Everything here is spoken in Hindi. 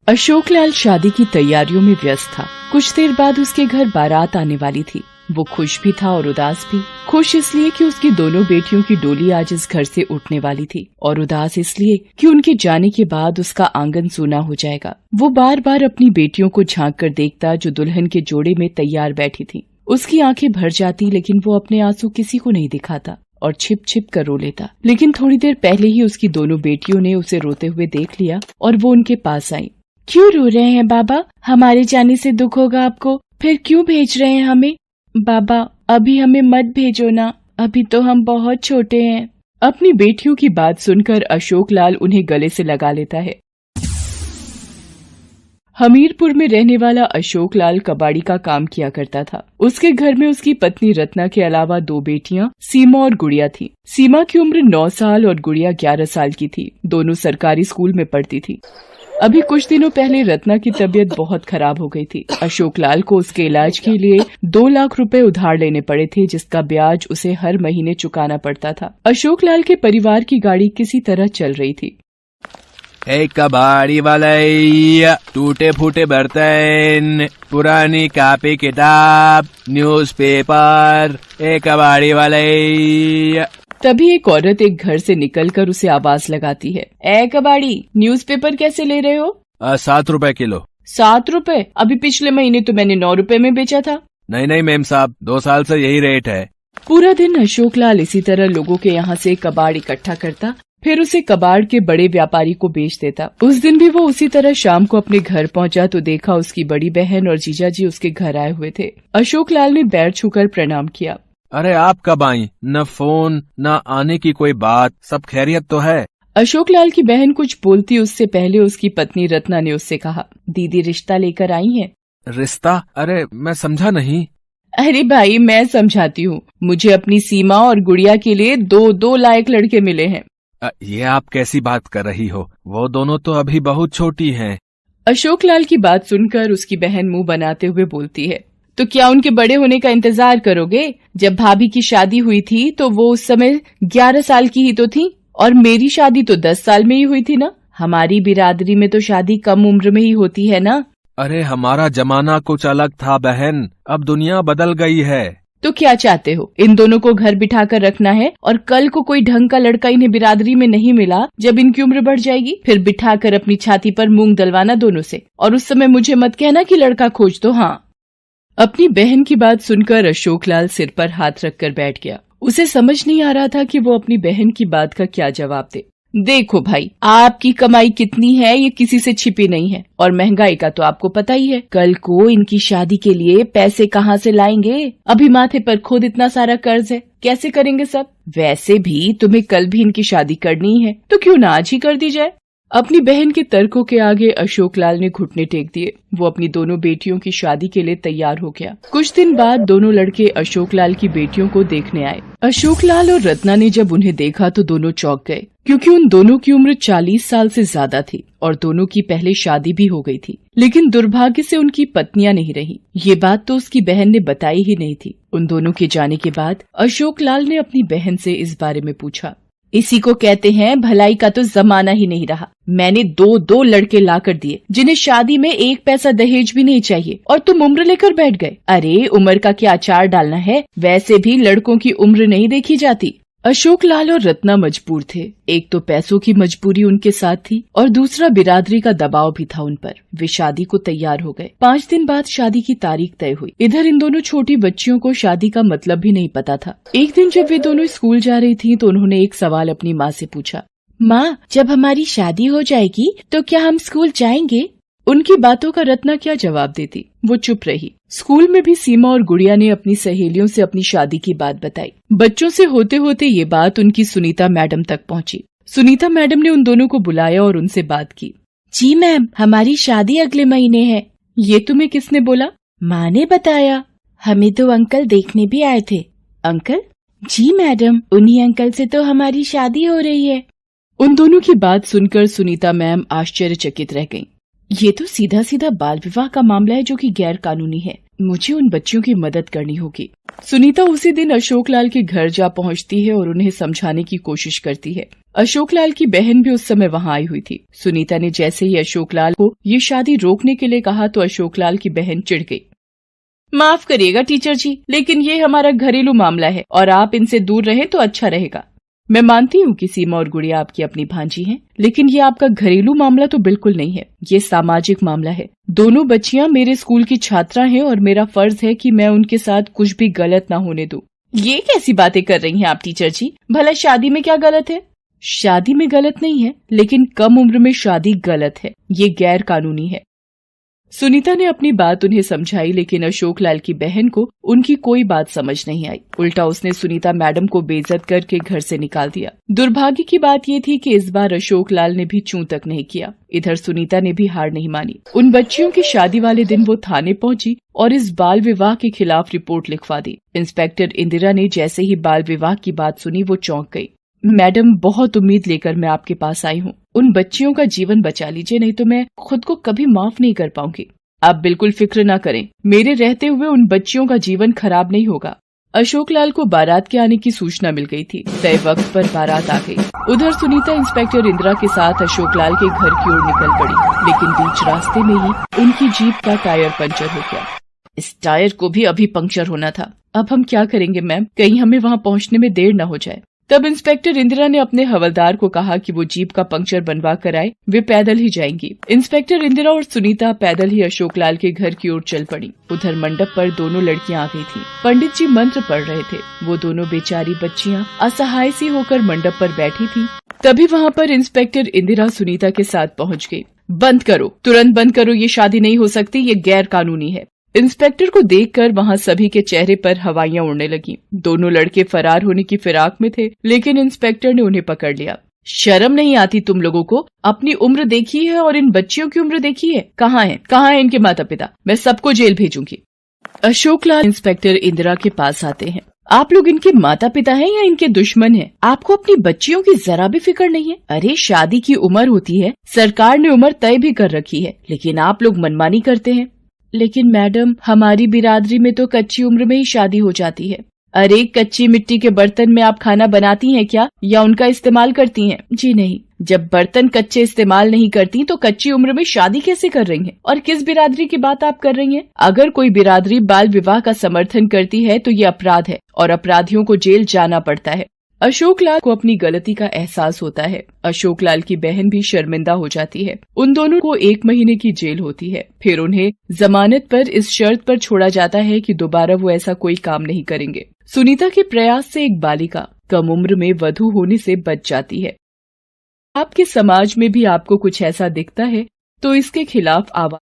अशोकलाल शादी की तैयारियों में व्यस्त था। कुछ देर बाद उसके घर बारात आने वाली थी। वो खुश भी था और उदास भी। खुश इसलिए कि उसकी दोनों बेटियों की डोली आज इस घर से उठने वाली थी, और उदास इसलिए कि उनके जाने के बाद उसका आंगन सूना हो जाएगा। वो बार बार अपनी बेटियों को झांक कर देखता जो दुल्हन के जोड़े में तैयार बैठी थी। उसकी आंखें भर जाती, लेकिन वो अपने आंसू किसी को नहीं दिखाता और छिप छिप कर रो लेता। लेकिन थोड़ी देर पहले ही उसकी दोनों बेटियों ने उसे रोते हुए देख लिया और वो उनके पास आई। क्यों रो रहे हैं बाबा? हमारे जाने से दुख होगा आपको, फिर क्यों भेज रहे हैं हमें? बाबा अभी हमें मत भेजो ना, अभी तो हम बहुत छोटे हैं। अपनी बेटियों की बात सुनकर अशोकलाल उन्हें गले से लगा लेता है। हमीरपुर में रहने वाला अशोकलाल कबाड़ी का काम किया करता था। उसके घर में उसकी पत्नी रत्ना के अलावा दो बेटियां सीमा और गुड़िया थी। सीमा की उम्र 9 साल और गुड़िया 11 साल की थी। दोनों सरकारी स्कूल में पढ़ती थी। अभी कुछ दिनों पहले रत्ना की तबीयत बहुत खराब हो गई थी। अशोकलाल को उसके इलाज के लिए 2 लाख रुपए उधार लेने पड़े थे, जिसका ब्याज उसे हर महीने चुकाना पड़ता था। अशोकलाल के परिवार की गाड़ी किसी तरह चल रही थी। एक कबाड़ी वाले, टूटे फूटे बर्तन, पुरानी कॉपी किताब, न्यूज़पेपर, एक कबाड़ी वाले। तभी एक औरत एक घर से निकलकर उसे आवाज लगाती है। ए कबाड़ी, न्यूज़पेपर कैसे ले रहे हो? 7 रुपए किलो। 7 रुपए? अभी पिछले महीने तो मैंने 9 रुपए में बेचा था। नहीं मेम साहब, 2 साल से यही रेट है। पूरा दिन अशोकलाल इसी तरह लोगों के यहाँ से कबाड़ इकट्ठा करता, फिर उसे कबाड़ के बड़े व्यापारी को बेच देता। उस दिन भी वो उसी तरह शाम को अपने घर पहुंचा तो देखा उसकी बड़ी बहन और जीजाजी उसके घर आए हुए थे। अशोकलाल ने पैर छूकर प्रणाम किया। अरे आप कब आई? न फोन न आने की कोई बात, सब खैरियत तो है? अशोकलाल की बहन कुछ बोलती उससे पहले उसकी पत्नी रत्ना ने उससे कहा, दीदी रिश्ता लेकर आई है। रिश्ता? अरे मैं समझा नहीं। अरे भाई मैं समझाती हूँ। मुझे अपनी सीमा और गुड़िया के लिए 2 लायक लड़के मिले हैं। ये आप कैसी बात कर रही हो? वो दोनों तो अभी बहुत छोटी हैं। अशोकलाल की बात सुनकर उसकी बहन मुंह बनाते हुए बोलती है, तो क्या उनके बड़े होने का इंतजार करोगे? जब भाभी की शादी हुई थी तो वो उस समय 11 साल की ही तो थी, और मेरी शादी तो 10 साल में ही हुई थी ना। हमारी बिरादरी में तो शादी कम उम्र में ही होती है ना। अरे हमारा जमाना कुछ अलग था बहन, अब दुनिया बदल गई है। तो क्या चाहते हो? इन दोनों को घर बिठा कर रखना है, और कल को कोई ढंग का लड़का इन्हें बिरादरी में नहीं मिला, जब इनकी उम्र बढ़ जाएगी, फिर बिठा कर अपनी छाती पर मूंग दलवाना दोनों से, और उस समय मुझे मत कहना कि लड़का खोज दो। हाँ। अपनी बहन की बात सुनकर अशोकलाल सिर पर हाथ रखकर बैठ गया। उसे समझ नहीं आ रहा था कि वो अपनी बहन की बात का क्या जवाब दे। देखो भाई, आपकी कमाई कितनी है ये किसी से छिपी नहीं है, और महंगाई का तो आपको पता ही है। कल को इनकी शादी के लिए पैसे कहाँ से लाएंगे? अभी माथे पर खुद इतना सारा कर्ज है, कैसे करेंगे सब? वैसे भी तुम्हें कल भी इनकी शादी करनी है, तो क्यों ना आज ही कर दी जाए? अपनी बहन के तर्कों के आगे अशोकलाल ने घुटने टेक दिए। वो अपनी दोनों बेटियों की शादी के लिए तैयार हो गया। कुछ दिन बाद दोनों लड़के अशोकलाल की बेटियों को देखने आए। अशोकलाल और रत्ना ने जब उन्हें देखा तो दोनों चौंक गए, क्योंकि उन दोनों की उम्र 40 साल से ज्यादा थी और दोनों की पहले शादी भी हो गई थी। लेकिन दुर्भाग्य से उनकी पत्नियां नहीं रही। ये बात तो उसकी बहन ने बताई ही नहीं थी। उन दोनों के जाने के बाद अशोकलाल ने अपनी बहन से इस बारे में पूछा। इसी को कहते हैं भलाई का तो जमाना ही नहीं रहा। मैंने 2 लड़के ला कर दिए, जिन्हें शादी में 1 पैसा दहेज भी नहीं चाहिए, और तुम उम्र लेकर बैठ गए। अरे उम्र का क्या अचार डालना है? वैसे भी लड़कों की उम्र नहीं देखी जाती। अशोकलाल और रत्ना मजबूर थे। एक तो पैसों की मजबूरी उनके साथ थी, और दूसरा बिरादरी का दबाव भी था उन पर। वे शादी को तैयार हो गए। 5 दिन बाद शादी की तारीख तय हुई। इधर इन दोनों छोटी बच्चियों को शादी का मतलब भी नहीं पता था। एक दिन जब वे दोनों स्कूल जा रही थीं, तो उन्होंने एक सवाल अपनी माँ से पूछा। माँ, जब हमारी शादी हो जाएगी तो क्या हम स्कूल जाएंगे? उनकी बातों का रत्ना क्या जवाब देती? वो चुप रही। स्कूल में भी सीमा और गुड़िया ने अपनी सहेलियों से अपनी शादी की बात बताई। बच्चों से होते होते ये बात उनकी सुनीता मैडम तक पहुंची। सुनीता मैडम ने उन दोनों को बुलाया और उनसे बात की। जी मैम, हमारी शादी अगले महीने है। ये तुम्हें किसने बोला? माँ ने बताया। हमें तो अंकल देखने भी आए थे। अंकल? जी मैडम, उन्हीं अंकल से तो हमारी शादी हो रही है। उन दोनों की बात सुनकर सुनीता मैम आश्चर्यचकित रह गईं। ये तो सीधा सीधा बाल विवाह का मामला है, जो कि गैर कानूनी है। मुझे उन बच्चियों की मदद करनी होगी। सुनीता उसी दिन अशोक लाल के घर जा पहुंचती है और उन्हें समझाने की कोशिश करती है। अशोक लाल की बहन भी उस समय वहां आई हुई थी। सुनीता ने जैसे ही अशोक लाल को ये शादी रोकने के लिए कहा तो अशोक लाल की बहन चिढ़ गई। माफ करिएगा टीचर जी, लेकिन ये हमारा घरेलू मामला है और आप इनसे दूर रहें तो अच्छा रहेगा। मैं मानती हूँ कि सीमा और गुड़िया आपकी अपनी भांजी हैं, लेकिन ये आपका घरेलू मामला तो बिल्कुल नहीं है। ये सामाजिक मामला है। दोनों बच्चियां मेरे स्कूल की छात्रा हैं और मेरा फर्ज है कि मैं उनके साथ कुछ भी गलत ना होने दूं। ये कैसी बातें कर रही हैं आप टीचर जी? भला शादी में क्या गलत है? शादी में गलत नहीं है, लेकिन कम उम्र में शादी गलत है। ये गैर कानूनी है। सुनीता ने अपनी बात उन्हें समझाई, लेकिन अशोक लाल की बहन को उनकी कोई बात समझ नहीं आई। उल्टा उसने सुनीता मैडम को बेइज्जत करके घर से निकाल दिया। दुर्भाग्य की बात ये थी कि इस बार अशोक लाल ने भी चूं तक नहीं किया। इधर सुनीता ने भी हार नहीं मानी। उन बच्चियों की शादी वाले दिन वो थाने पहुंची और इस बाल विवाह के खिलाफ रिपोर्ट लिखवा दी। इंस्पेक्टर इंदिरा ने जैसे ही बाल विवाह की बात सुनी वो चौंक गई। मैडम, बहुत उम्मीद लेकर मैं आपके पास आई हूँ। उन बच्चियों का जीवन बचा लीजिए, नहीं तो मैं खुद को कभी माफ नहीं कर पाऊंगी। आप बिल्कुल फिक्र न करें, मेरे रहते हुए उन बच्चियों का जीवन खराब नहीं होगा। अशोक लाल को बारात के आने की सूचना मिल गई थी। तय वक्त पर बारात आ गई। उधर सुनीता इंस्पेक्टर इंदिरा के साथ अशोक लाल के घर की ओर निकल पड़ी, लेकिन बीच रास्ते में ही उनकी जीप का टायर पंचर हो गया। इस टायर को भी अभी पंक्चर होना था। अब हम क्या करेंगे मैम? कहीं हमें वहाँ पहुँचने में देर न हो जाए। तब इंस्पेक्टर इंदिरा ने अपने हवलदार को कहा कि वो जीप का पंक्चर बनवा कर आए। वे पैदल ही जाएंगी। इंस्पेक्टर इंदिरा और सुनीता पैदल ही अशोक लाल के घर की ओर चल पड़ी। उधर मंडप पर दोनों लड़कियां आ गई थीं। पंडित जी मंत्र पढ़ रहे थे। वो दोनों बेचारी बच्चियां असहाय सी होकर मंडप पर बैठी थीं। तभी वहाँ पर इंस्पेक्टर इंदिरा सुनीता के साथ पहुँच गयी। बंद करो, तुरंत बंद करो, ये शादी नहीं हो सकती, ये गैर कानूनी है। इंस्पेक्टर को देखकर वहां सभी के चेहरे पर हवाइयां उड़ने लगीं। दोनों लड़के फरार होने की फिराक में थे, लेकिन इंस्पेक्टर ने उन्हें पकड़ लिया। शर्म नहीं आती तुम लोगों को? अपनी उम्र देखी है और इन बच्चियों की उम्र देखी है? कहाँ है इनके माता पिता? मैं सबको जेल भेजूंगी। अशोक लाल इंस्पेक्टर इंदिरा के पास आते हैं। आप लोग इनके माता पिता हैं या इनके दुश्मन हैं? आपको अपनी बच्चियों की जरा भी फिक्र नहीं है? अरे शादी की उम्र होती है, सरकार ने उम्र तय भी कर रखी है, लेकिन आप लोग मनमानी करते हैं। लेकिन मैडम, हमारी बिरादरी में तो कच्ची उम्र में ही शादी हो जाती है। अरे कच्ची मिट्टी के बर्तन में आप खाना बनाती हैं क्या, या उनका इस्तेमाल करती हैं? जी नहीं। जब बर्तन कच्चे इस्तेमाल नहीं करती तो कच्ची उम्र में शादी कैसे कर रही हैं? और किस बिरादरी की बात आप कर रही हैं? अगर कोई बिरादरी बाल विवाह का समर्थन करती है तो ये अपराध है और अपराधियों को जेल जाना पड़ता है। अशोक लाल को अपनी गलती का एहसास होता है। अशोक लाल की बहन भी शर्मिंदा हो जाती है। उन दोनों को 1 महीने की जेल होती है। फिर उन्हें जमानत पर इस शर्त पर छोड़ा जाता है कि दोबारा वो ऐसा कोई काम नहीं करेंगे। सुनीता के प्रयास से एक बालिका कम उम्र में वधू होने से बच जाती है। आपके समाज में भी आपको कुछ ऐसा दिखता है तो इसके खिलाफ आवाज